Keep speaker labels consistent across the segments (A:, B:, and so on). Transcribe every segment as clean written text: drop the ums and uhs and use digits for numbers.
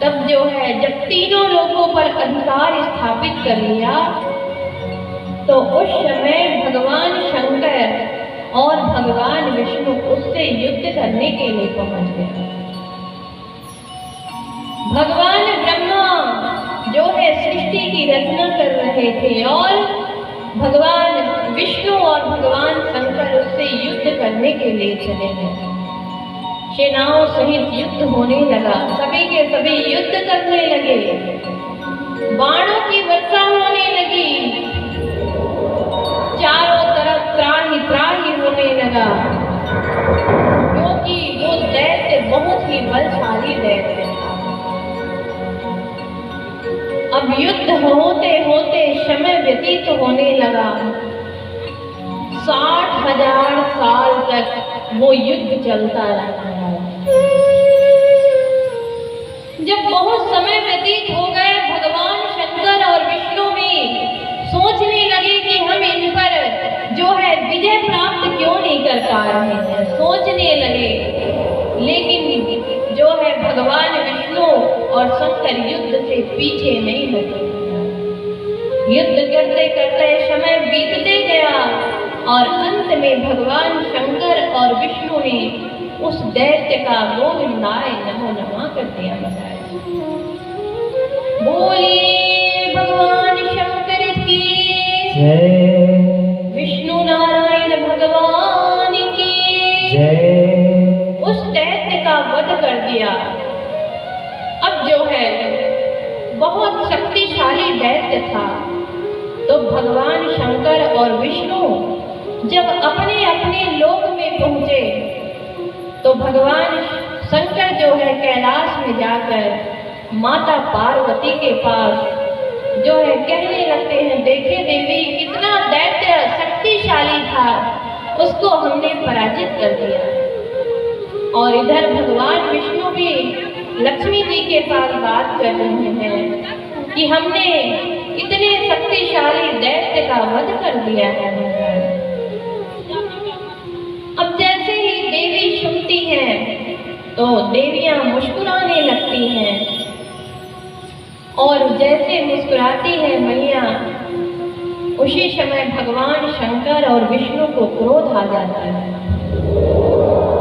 A: तब जो है जब तीनों लोगों पर अधिकार स्थापित कर लिया तो उस समय भगवान शंकर और भगवान विष्णु उससे युद्ध करने के लिए पहुंच गए। भगवान ब्रह्मा जो है सृष्टि की रचना कर रहे थे और भगवान विष्णु और भगवान शंकर उससे युद्ध करने के लिए चले गए। सेनाओं सहित युद्ध होने लगा, सभी के सभी युद्ध करने लगे, बाणों की वर्षा होने लगी, चारों तरफ त्राही त्राही होने लगा, क्योंकि वो दैत्य बहुत ही बलशाली दैत्य था। अब युद्ध होते होते समय व्यतीत होने लगा। 60,000 साल तक वो युद्ध चलता रहा। जब बहुत समय व्यतीत हो गए, भगवान शंकर और विष्णु भी सोचने लगे कि हम इन पर जो है विजय प्राप्त क्यों नहीं कर पा रहे हैं, सोचने लगे। लेकिन जो है भगवान विष्णु और शंकर युद्ध से पीछे नहीं हटे। युद्ध करते करते समय बीतते गया और अंत में भगवान शंकर और विष्णु ने उस दैत्य का गोविंदाय नमो नमः कर दिया बताया। बोलिए भगवान शंकर की
B: जय,
A: विष्णु नारायण भगवान की
B: जय।
A: उस दैत्य का वध कर दिया। अब जो है बहुत शक्तिशाली दैत्य था, तो भगवान शंकर और विष्णु जब अपने अपने लोक में पहुंचे तो भगवान शंकर जो है कैलाश में जाकर माता पार्वती के पास जो है कहने लगते हैं, देखे देवी कितना दैत्य शक्तिशाली था, उसको हमने पराजित कर दिया। और इधर भगवान विष्णु भी लक्ष्मी जी के पास बात कर रहे हैं कि हमने इतने शक्तिशाली दैत्य का वध कर दिया है। अब जैसे ही देवी सुनती हैं तो देवियां मुस्कुराने लगती हैं, और जैसे मुस्कुराती है मैया, उसी समय भगवान शंकर और विष्णु को क्रोध आ जाता है।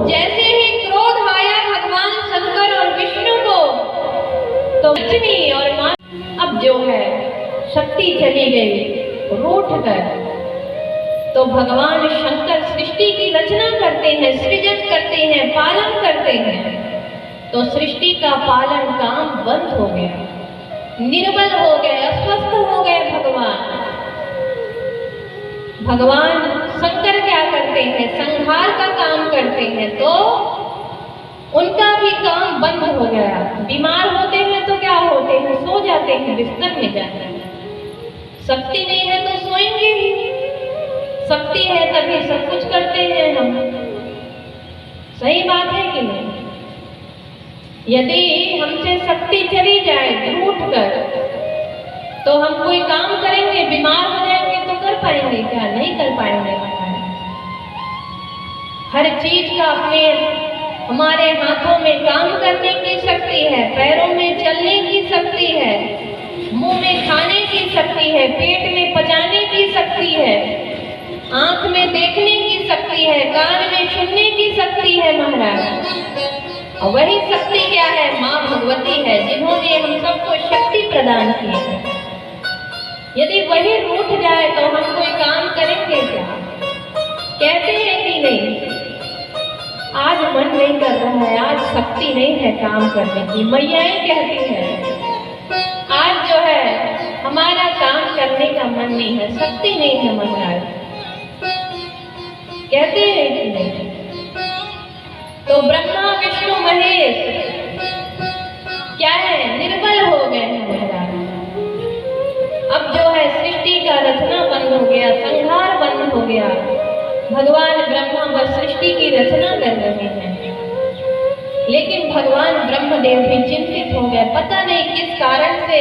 A: जैसे ही क्रोध आया भगवान शंकर और विष्णु को, तो लक्ष्मी और माँ अब जो है शक्ति चली गई रूठ कर। तो भगवान शंकर सृष्टि की रचना करते हैं, सृजन करते हैं, पालन करते हैं, तो सृष्टि का पालन काम बंद हो गया, निर्बल हो गए, अस्वस्थ हो गए। भगवान शंकर क्या करते हैं, संहार का काम करते हैं, तो उनका भी काम बंद हो गया। बीमार होते हैं तो क्या होते हैं, सो जाते हैं, बिस्तर में जाते हैं। शक्ति नहीं है तो सोएंगे ही, शक्ति है तभी सब कुछ करते हैं हम। सही बात है कि नहीं? यदि हमसे शक्ति चली जाए रूठ कर, तो हम कोई काम करेंगे, बीमार हो जाएंगे तो कर पाएंगे क्या? नहीं कर पाएंगे। हर चीज का अपने हमारे हाथों में काम करने की शक्ति है, पैरों में चलने की शक्ति है, मुंह में खाने की शक्ति है, पेट में पचाने की शक्ति है, आंख में देखने की शक्ति है, कान में सुनने की शक्ति है महाराज। और वही शक्ति क्या है? माँ भगवती है, जिन्होंने हम सबको शक्ति प्रदान की है। यदि वही रूठ जाए तो हम कोई काम करेंगे क्या? कहते हैं कि नहीं, आज मन नहीं कर रहा है, आज शक्ति नहीं है काम करने की। मैयाएं कहती हैं आज जो है हमारा काम करने का मन नहीं है, शक्ति नहीं है महाराज। कहते हैं कि नहीं? तो ब्रह्मा विष्णु महेश क्या है? निर्बल हो गए हैं महाराज। अब जो है सृष्टि का रचना बंद हो गया, संहार बंद हो गया। भगवान ब्रह्मा बस सृष्टि की रचना कर रहे हैं, लेकिन भगवान ब्रह्मदेव भी चिंतित हो गए। पता नहीं किस कारण से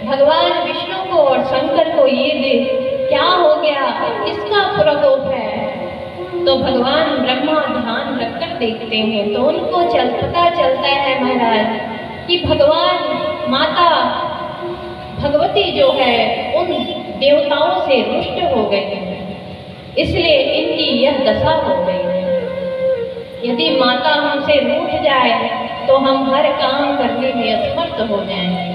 A: भगवान विष्णु को और शंकर को ये क्या हो गया, किसका प्रकोप है। तो भगवान ब्रह्मा ध्यान रखकर देखते हैं तो उनको पता चलता है महाराज कि भगवान माता भगवती जो है उन देवताओं से रुष्ट हो गई है, इसलिए इनकी यह दशा हो गई है। यदि माता हमसे रूठ जाए तो हम हर काम करने में असमर्थ हो जाएंगे।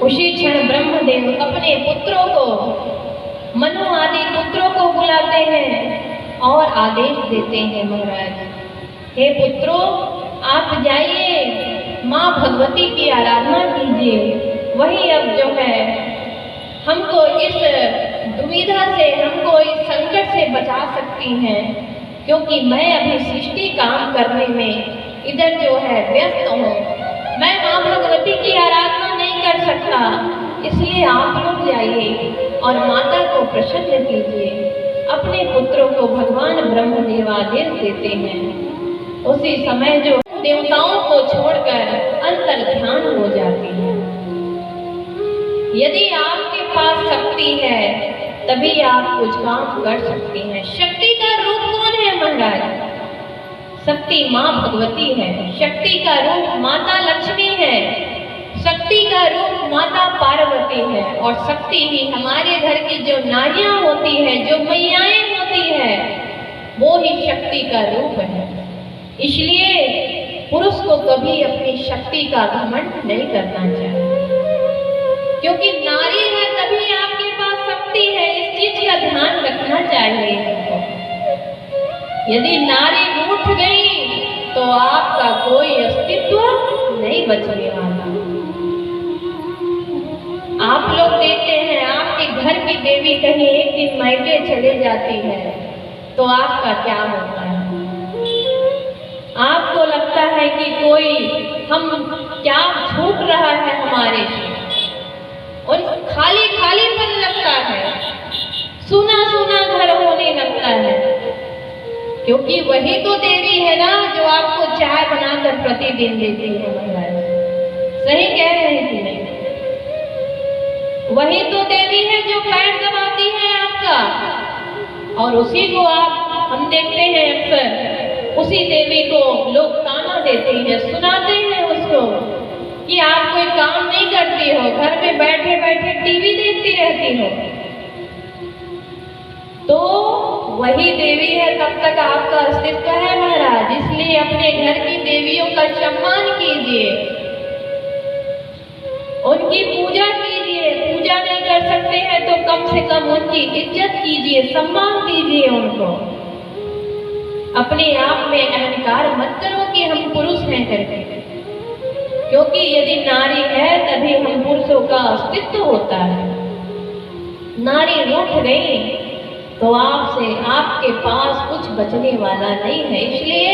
A: उसी क्षण ब्रह्मदेव अपने पुत्रों को, मनु आदि पुत्रों को बुलाते हैं और आदेश देते हैं, महाराज हे पुत्रों, आप जाइए माँ भगवती की आराधना कीजिए, वही अब जो है हमको इस दुविधा से, हमको इस संकट से बचा सकती हैं, क्योंकि मैं अभी सृष्टि काम करने में इधर जो है व्यस्त हूँ, मैं माँ भगवती की आराधना नहीं कर सकता, इसलिए आप लोग जाइए और माता को प्रसन्न कीजिए। अपने पुत्रों को भगवान ब्रह्मदेव आदेश देते हैं। उसी समय जो देवताओं को छोड़कर अंतर ध्यान हो जाती है। यदि आपके पास शक्ति है तभी आप कुछ काम कर सकती हैं। शक्ति का रूप कौन है महाराज? शक्ति माँ भगवती है, शक्ति का रूप माता लक्ष्मी है, शक्ति का रूप माता पार्वती है, और शक्ति ही हमारे घर की जो नारियां होती है, जो मैयाएं होती है, वो ही शक्ति का रूप है। इसलिए पुरुष को कभी अपनी शक्ति का घमंड नहीं करना चाहिए, क्योंकि नारी है तभी आपके पास शक्ति है, इस चीज का ध्यान रखना चाहिए। यदि नारी रूठ गई तो आपका कोई अस्तित्व नहीं बचने वाला। आप लोग देखते हैं, आपके घर की देवी कहीं एक दिन मायके चले जाती है तो आपका क्या होता है? आपको लगता है कि कोई हम क्या छूट रहा है हमारे से, और खाली खालीपन लगता है, सूना सूना घर होने लगता है, क्योंकि वही तो देवी है ना जो आपको चाय बनाकर प्रतिदिन देती है। महाराज सही कह रहे हैं कि नहीं? वही तो देवी है जो पैर दबाती है आपका, और उसी को हम देखते हैं अक्सर, उसी देवी को लोग ताना देते हैं, सुनाते हैं उसको कि आप कोई काम नहीं करती हो, घर में बैठे बैठे टीवी देखती रहती हो। तो वही देवी है, तब तक आपका अस्तित्व है महाराज। इसलिए अपने घर की देवियों का सम्मान कीजिए, उनकी पूजा कीजिए। पूजा नहीं कर सकते हैं तो कम से कम उनकी इज्जत कीजिए, सम्मान दीजिए उनको। अपने आप में अहंकार मत करो कि हम पुरुष हैं करके, क्योंकि यदि नारी है तभी हम पुरुषों का अस्तित्व होता है। नारी रूठ गई तो आपसे, आपके पास कुछ बचने वाला नहीं है। इसलिए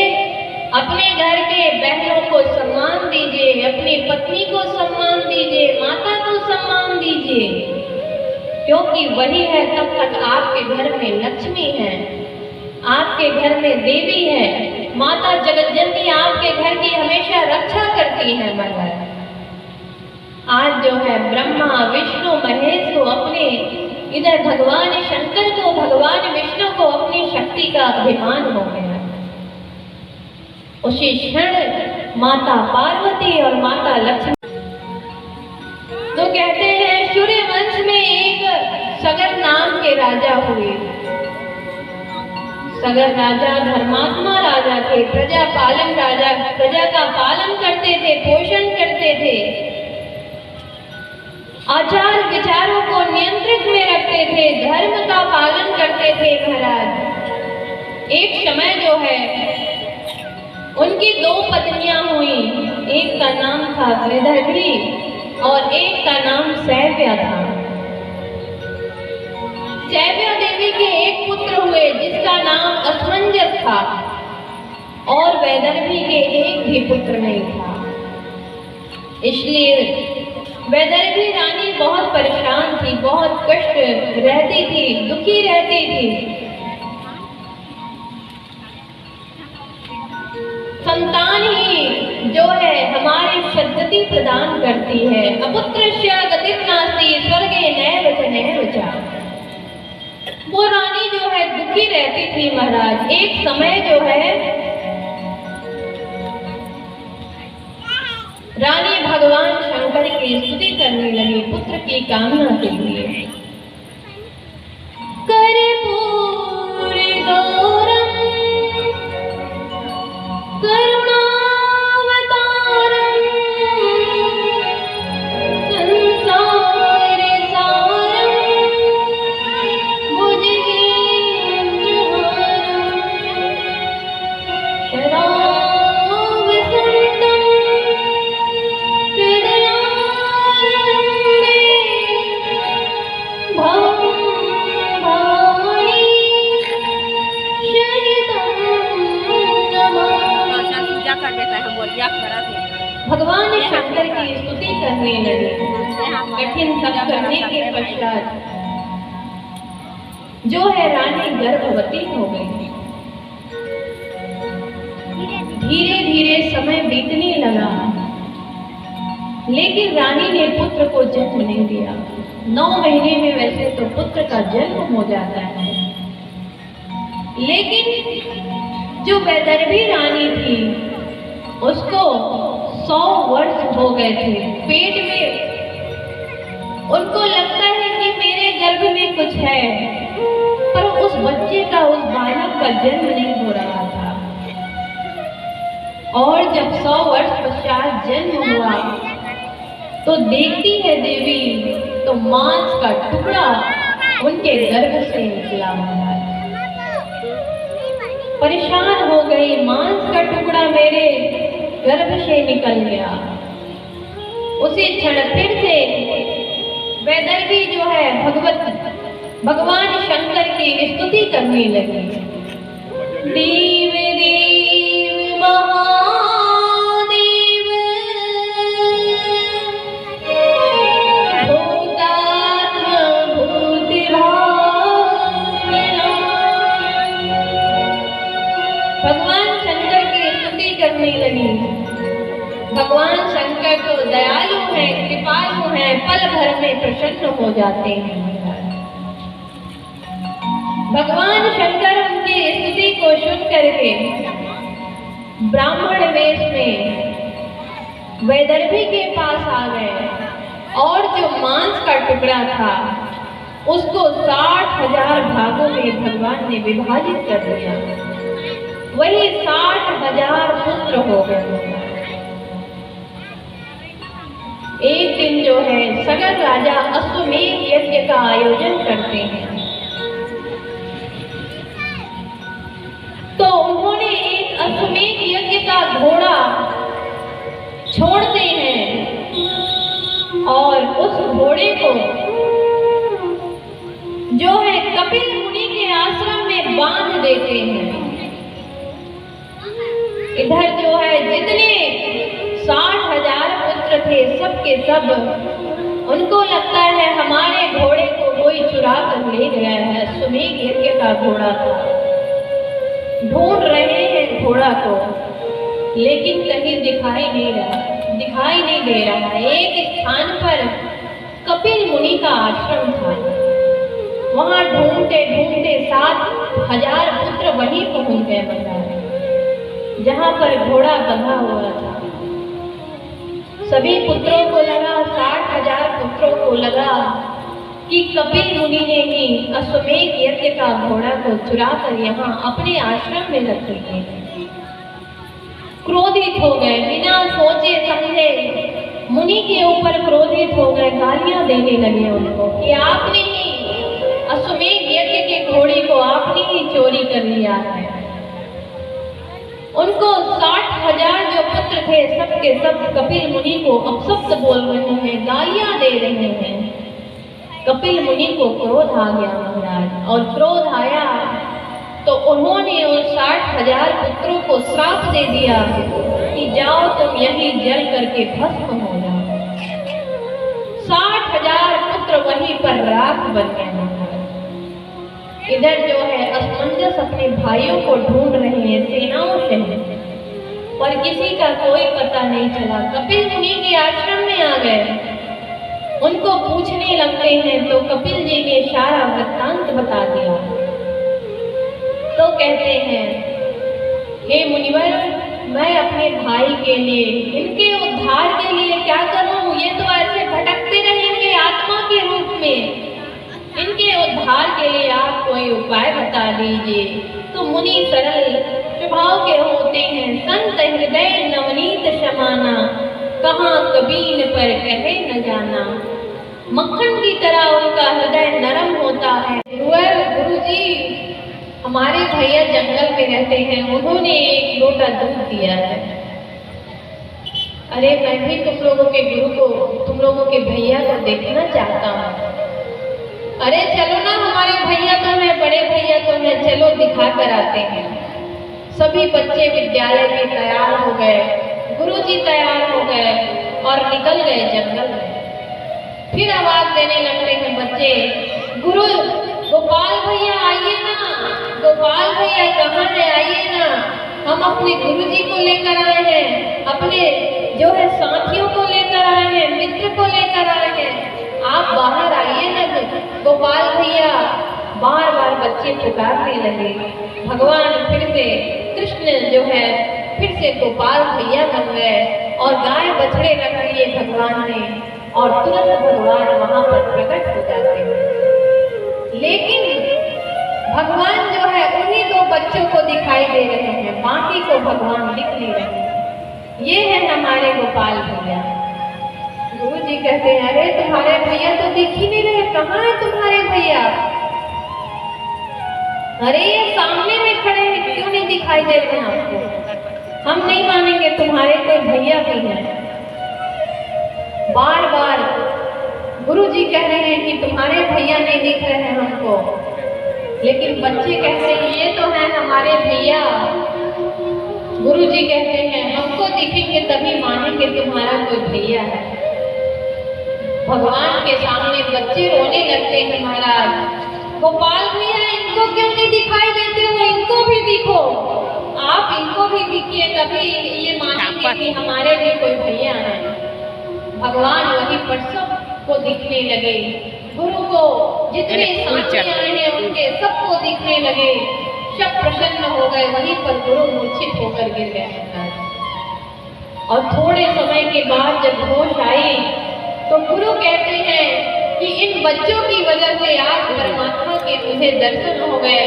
A: अपने घर के बहनों को सम्मान दीजिए, अपनी पत्नी को सम्मान दीजिए, माता को सम्मान दीजिए, क्योंकि वही है तब तक आपके घर में लक्ष्मी है, आपके घर में देवी है। माता जगतजननी आपके घर की हमेशा रक्षा करती है। महाराज आज जो है ब्रह्मा विष्णु महेश को अपने, इधर भगवान शंकर को, भगवान विष्णु को अपनी शक्ति का अभिमान हो गया। उसी क्षण माता पार्वती और माता लक्ष्मी, तो कहते हैं सूर्य वंश में एक सगर नाम के राजा हुए। सगर राजा धर्मात्मा राजा थे, प्रजा पालन राजा, प्रजा का पालन करते थे, पोषण करते थे, आचार विचारों को नियंत्रित में रखते थे, धर्म का पालन करते थे। महाराज एक समय जो है उनकी दो पत्नियां हुई, एक का नाम था वैदर्भी और एक का नाम शैव्या था। शैव्या देवी के एक पुत्र हुए जिसका नाम असमंजस था, और वैदर्भी के एक भी पुत्र नहीं था। इसलिए वैदर्भी रानी बहुत परेशान थी, बहुत कष्ट रहती थी, दुखी रहती थी। संतान ही जो है हमारी सद्गति प्रदान करती है। अपुत्रस्य गतिर्नास्ति स्वर्गे नैव च नैव च। वो रानी जो है दुखी रहती थी महाराज। एक समय जो है की स्तुति करने लगी पुत्र की कामना के लिए। कर्पूरी गौरम करुणावतारम संसार सारम भुजगेन्द्रहारम सदा वसन्तं हृदयारण्ये भवं भवानी शयितं नमामि। भगवान शंकर की स्तुति करने लगे। कठिन तप करने के पश्चात जो है रानी गर्भवती हो गई। धीरे धीरे समय बीतने लगा, लेकिन रानी ने पुत्र को जन्म नहीं दिया। 9 महीने में वैसे तो पुत्र का जन्म हो जाता है, लेकिन जो वैदर्भी रानी थी उसको 100 वर्ष हो गए थे। पेट में उनको लगता है कि मेरे गर्भ में कुछ है, पर उस बच्चे का, उस बालक का जन्म नहीं हो रहा था। और जब 100 वर्ष पश्चात जन्म हुआ तो देखती है देवी तो मांस का टुकड़ा उनके गर्भ से निकला हुआ है। परेशान हो गई, मांस का टुकड़ा मेरे गर्भ से निकल गया। उसी क्षण फिर से वैदर्भी जो है भगवान शंकर की स्तुति करने लगी। देव देव महादेव भूतात्म भूतिभावना। भगवान शंकर की स्तुति करने लगी। भगवान शंकर तो दयालु हैं, कृपालु हैं, पल भर में प्रसन्न हो जाते हैं। भगवान शंकर उनकी स्तुति को सुन करके ब्राह्मण वेश में वैदर्भी के पास आ गए और जो मांस का टुकड़ा था उसको 60,000 भागों में भगवान ने विभाजित कर दिया। वही 60,000 पुत्र हो गए। एक दिन जो है सगर राजा अश्वमेध यज्ञ का आयोजन करते हैं, तो उन्होंने एक अश्वमेध यज्ञ का घोड़ा छोड़ते हैं और उस घोड़े को जो है कपिल मुनि के आश्रम में बांध देते हैं। इधर जो है जितने 60,000 पुत्र थे सब के सब उनको लगता है हमारे घोड़े को कोई चुरा कर ले गया है। अश्वमेध यज्ञ का घोड़ा था। ढूंढ रहे हैं घोड़ा को, लेकिन कहीं दिखाई नहीं दे रहा। एक स्थान पर कपिल मुनि का आश्रम था। वहां ढूंढते ढूंढते 7,000 पुत्र वहीं पहुंच गए महाराज, जहां पर घोड़ा बंधा हुआ था। सभी पुत्रों को लगा, 60,000 पुत्रों को लगा कि कपिल मुनि ने ही अश्वमेध यज्ञ का घोड़ा को चुरा कर यहाँ अपने आश्रम में रख दिए। क्रोधित हो गए, बिना सोचे समझे मुनि के ऊपर क्रोधित हो गए, गालियां देने लगे उनको कि आपने ही अश्वमेध यज्ञ के घोड़े को आपने ही चोरी कर लिया है। उनको 60,000 जो पुत्र थे सब के सब कपिल मुनि को अपशब्द बोल रहे हैं, गालियां दे रहे हैं। कपिल मुनि को क्रोध आ गया महाराज, और क्रोध आया तो उन्होंने उन 60,000 पुत्रों को श्राप दे दिया कि जाओ तुम यहीं जल करके भस्म हो जाओ। 60,000 पुत्र वहीं पर राख बन गए। इधर जो है असमंजस अपने भाइयों को ढूंढ रहे हैं सेनाओं से, पर किसी का कोई पता नहीं चला। कपिल मुनि के आश्रम में आ गए, उनको पूछने लगते हैं तो कपिल जी ने सारा वृत्तांत बता दिया। तो कहते हैं, हे मुनिवर, मैं अपने भाई के लिए, इनके उद्धार के लिए क्या करूं? ये तो ऐसे भटकते रहेंगे आत्मा के रूप में। इनके उद्धार के लिए आप कोई उपाय बता दीजिए। तो मुनि सरल स्वभाव के होते हैं, संत हृदय नवनीत समाना, कहाँ कबीन पर कहे न जाना। मक्खन की तरह उनका हृदय नरम होता है। गुरुजी, हमारे भैया जंगल में रहते हैं, उन्होंने एक लोटा दूध दिया है। अरे मैं भी तुम लोगों के गुरु को, तुम लोगों के भैया को देखना चाहता हूँ। अरे चलो ना, हमारे भैया तो हैं, बड़े भैया तो हैं, चलो दिखा कर आते हैं। सभी बच्चे विद्यालय में तैयार हो गए, गुरुजी तैयार हो गए और निकल गए जंगल में। फिर आवाज देने लगते हैं बच्चे, गुरु गोपाल भैया आइए ना, गोपाल भैया कहाँ है, आइए ना, हम अपने गुरुजी को लेकर आए हैं, अपने जो है साथियों को लेकर आए हैं, मित्र को लेकर आए हैं, आप बाहर आइए ना गोपाल भैया। बार बार बच्चे पुकारने लगे। भगवान फिर से, कृष्ण जो है फिर से गोपाल भैया बन गए और गाय बछड़े रख लिए भगवान ने, और तुरंत भगवान वहां पर प्रकट हो जाते हैं। लेकिन भगवान जो है उन्हीं दो बच्चों को दिखाई दे रहे हैं, बाकी को भगवान दिख नहीं रहे। ये है हमारे गोपाल भैया। गुरुजी कहते हैं, अरे तुम्हारे भैया तो दिख ही नहीं रहे, कहाँ है तुम्हारे भैया? अरे ये सामने में खड़े हैं, क्यों नहीं दिखाई दे रहे हैं आपको? हम नहीं मानेंगे, तुम्हारे कोई भैया भी हैं। बार बार गुरुजी कह रहे हैं कि तुम्हारे भैया नहीं दिख रहे हैं हमको, लेकिन बच्चे कहते हैं ये तो है हमारे भैया। गुरुजी कहते हैं हमको दिखेंगे तभी मानेंगे तुम्हारा कोई भैया है। भगवान के सामने बच्चे रोने लगते हैं, महाराज गोपाल भैया इनको क्यों नहीं दिखाई देते हो, इनको भी दिखो, आप इनको भी दिखिए, तभी ये मानेंगे कि हमारे भी कोई भैया है। भगवान वहीं पर सबको दिखने लगे, गुरु को जितने साथी आए हैं उनके सबको दिखने लगे, सब प्रसन्न हो गए। वहीं पर गुरु मूर्छित होकर गिर गए। और थोड़े समय के बाद जब होश आई तो गुरु कहते हैं कि इन बच्चों की वजह से आज परमात्मा के मुझे दर्शन हो गए।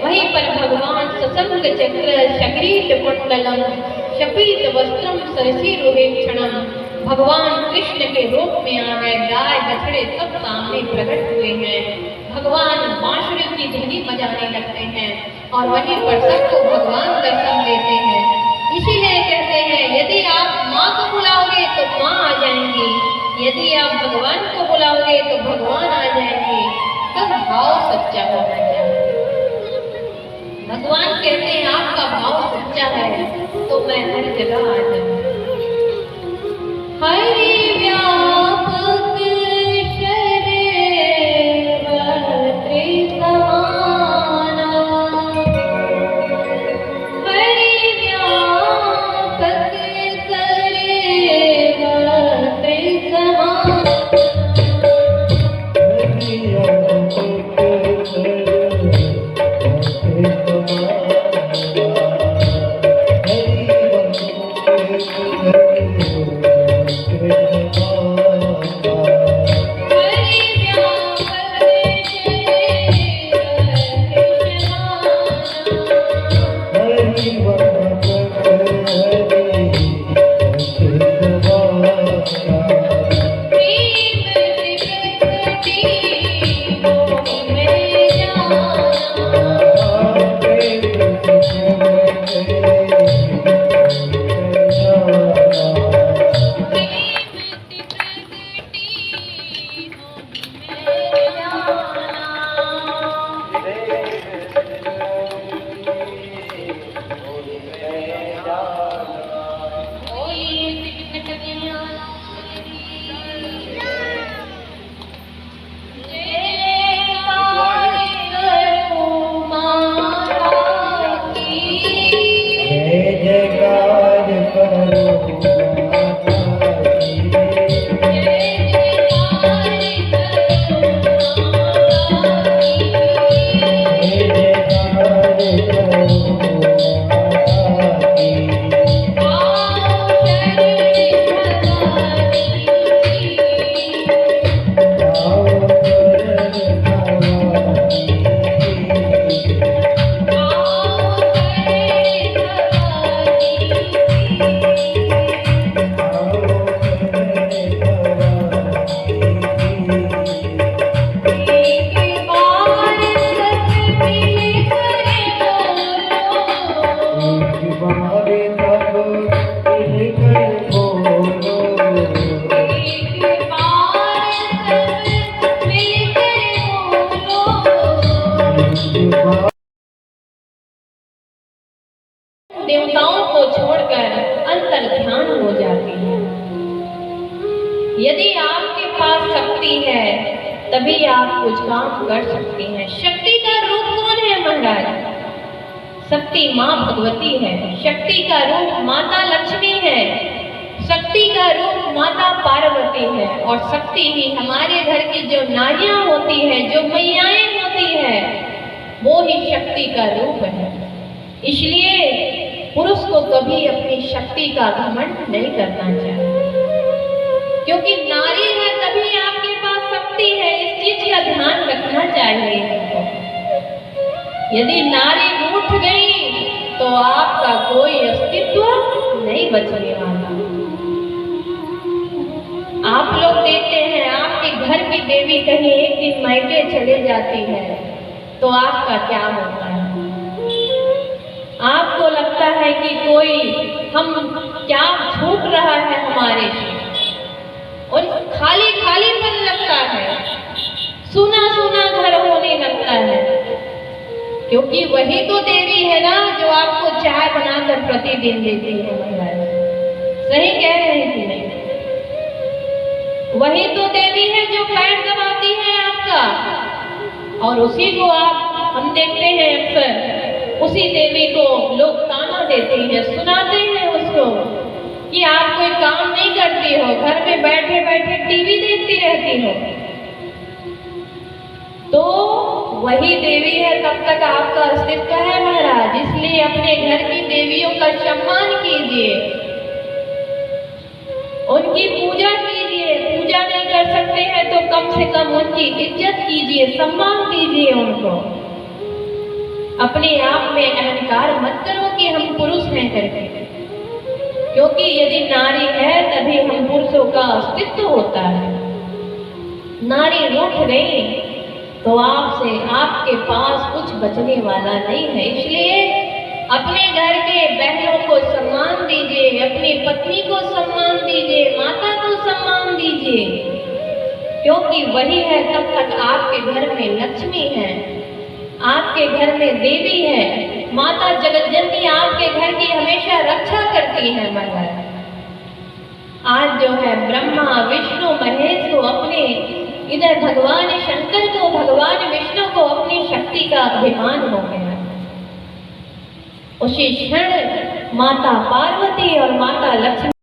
A: वहीं पर भगवान सशंक चक्र शक्रीत कुंडलम शपीत वस्त्रम सरसिरुहेक्षणम, भगवान कृष्ण के रूप में आ गए। गाय बछड़े सब सामने प्रकट हुए हैं। भगवान बांसुरी की धुनी बजाने लगते हैं और वहीं पर सबको भगवान दर्शन देते हैं। इसीलिए कहते हैं यदि आप माँ को बुलाओगे तो माँ आ जाएंगी, यदि आप भगवान को बुलाओगे तो भगवान आ जाएंगे। तब भाव सच्चा होना चाहिए। भगवान कहते हैं आपका भाव सच्चा है तो मैं हर जगह आ जाऊँ। हरि व्यापक शरीर त्रिसमाना, हरि व्यापक शरीर त्रिसमाना, तभी आप कुछ काम कर सकती हैं। शक्ति का रूप कौन है महाराज? शक्ति माँ भगवती है। शक्ति का रूप माता लक्ष्मी है। शक्ति का रूप माता पार्वती है। और शक्ति ही हमारे घर की जो नारियां होती है, जो मैयाएं होती है, वो ही शक्ति का रूप है। इसलिए पुरुष को कभी अपनी शक्ति का घमंड नहीं करना चाहिए, क्योंकि नारी है तभी आपके पास शक्ति है। इस चीज का ध्यान रखना चाहिए हमको। यदि नारी उठ गई तो आपका कोई अस्तित्व नहीं बचने वाला। आप लोग देखते हैं, आपके घर की देवी कहीं एक दिन मायके चले जाती है तो आपका क्या होता है? आपको लगता है कि कोई हम क्या छूट रहा है हमारे से, और खाली खालीपन लगता है, सुना सुना घर होने लगता है। क्योंकि वही तो देवी है ना जो आपको चाय बनाकर प्रतिदिन देती है महाराज। सही कह रहे हैं कि नहीं? वही तो देवी है जो पैर दबाती है आपका, और उसी को हम देखते हैं अक्सर, उसी देवी को लोग ताना देते हैं, सुनाते हैं उसको कि आप कोई काम नहीं करती हो, घर में बैठे बैठे टीवी देखती रहती हो। तो वही देवी है, तब तक आपका अस्तित्व है महाराज। इसलिए अपने घर की देवियों का सम्मान कीजिए, उनकी पूजा कीजिए। पूजा नहीं कर सकते हैं तो कम से कम उनकी इज्जत कीजिए, सम्मान दीजिए उनको। अपने आप में अहंकार मत करो कि हम पुरुष हैं करके, क्योंकि यदि नारी है तभी हम पुरुषों का अस्तित्व होता है। नारी उठ गई तो आपसे आपके पास कुछ बचने वाला नहीं है। इसलिए अपने घर के बहनों को सम्मान दीजिए, अपनी पत्नी को सम्मान दीजिए, माता को सम्मान दीजिए, क्योंकि वही है तब तक आपके घर में लक्ष्मी है, आपके घर में देवी है। माता जगतजननी आपके घर की हमेशा रक्षा करती है महाराज। आज जो है ब्रह्मा विष्णु महेश को अपने, इधर भगवान शंकर को, भगवान विष्णु को अपनी शक्ति का अभिमान हो गया। उसी क्षण माता पार्वती और माता लक्ष्मी